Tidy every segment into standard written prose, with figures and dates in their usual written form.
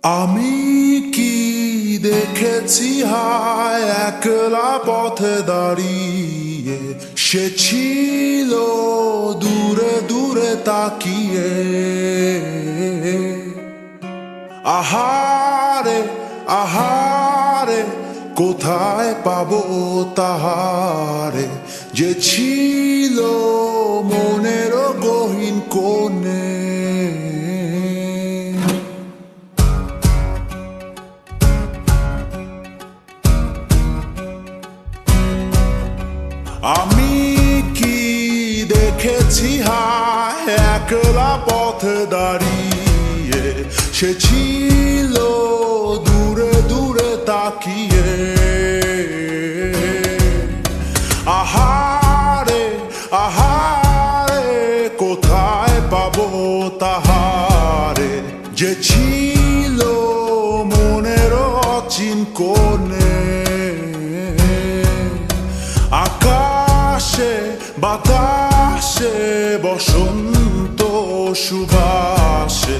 আমি কি দেখেছি হায় একলা পথে দাঁড়িয়ে, সে ছিল দূরে দূরে তাকিয়ে। আহারে আহারে কোথায় পাবো তাহারে, যে ছিল মনের গহীন কোণে। আমি কি দেখেছি হায় একলা পথে দাঁড়িয়ে, সে ছিল দূরে দূরে তাকিয়ে। আহারে আহারে কোথায় পাবো তাহারে, যে ছিল মনের অচিন কোণে। আকাশে বাতাসে বসন্ত সুবাসে,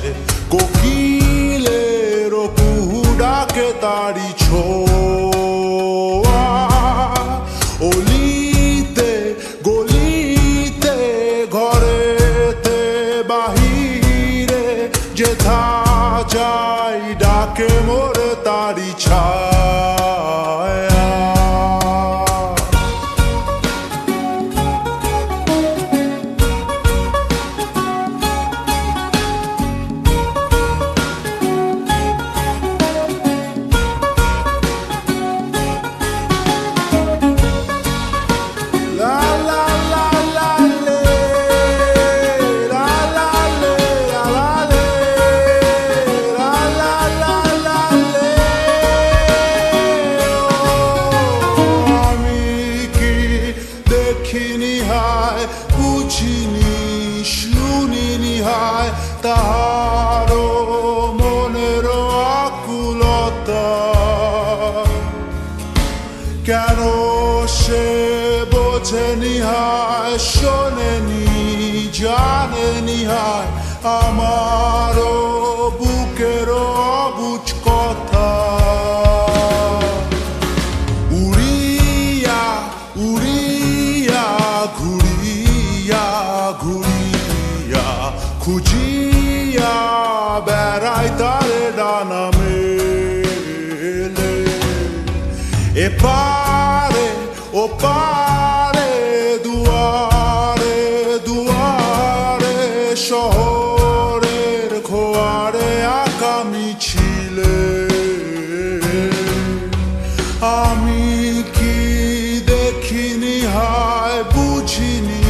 কোকিলের কুহু ডাকে তারি ছোঁয়া। অলিতে গলিতে ঘরেতে বাহিরে, যেথা যাই ডাকে মোরে তারি ছায়া। দেখিনি হায় বুঝিনি শুনিনি হায় তাহারও মনের আকুলতা। কেন সে বোঝেনি হায় শোনেনি জানেনি হায় আমারও বুকের অবুঝ কথা। উড়িয়া উড়িয়া ঘুরিয়া ঘুরিয়া খুঁজিয়া বেড়াই তারে ডানা মেলে। এপারে ওপারে দুয়ারে দুয়ারে, শহরের খোয়ারে আঁকা মিছিলে। আমি কি দেখিনি হায় বুঝিনি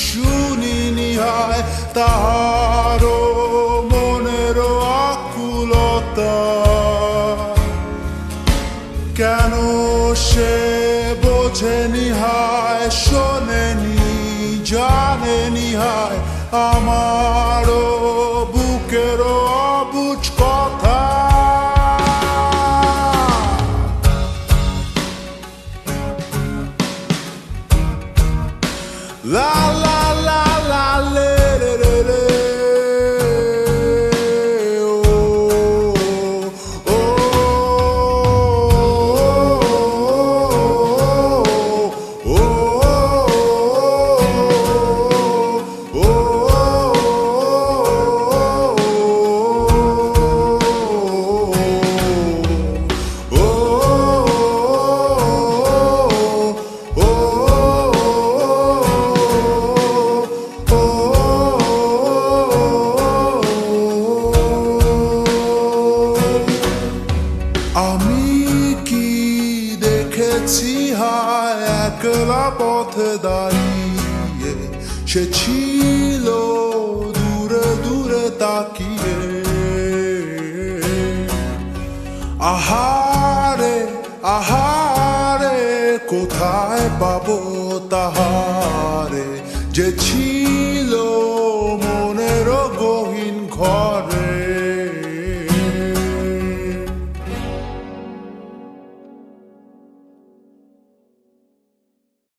শুনিনি হায় তাহারও মনের আকুলতা। কেন সে বোঝেনি হায় শোনেনি জানেনি হায় আমারও বুকের অবুঝ কথা। La la la la le le le le. Oh oh oh oh oh. আমি কি দেখেছি হায় একলা পথে দাঁড়িয়ে, সে ছিল দূরে দূরে তাকিয়ে। আহারে আহারে কোথায় পাবো তাহারে, যে ছিল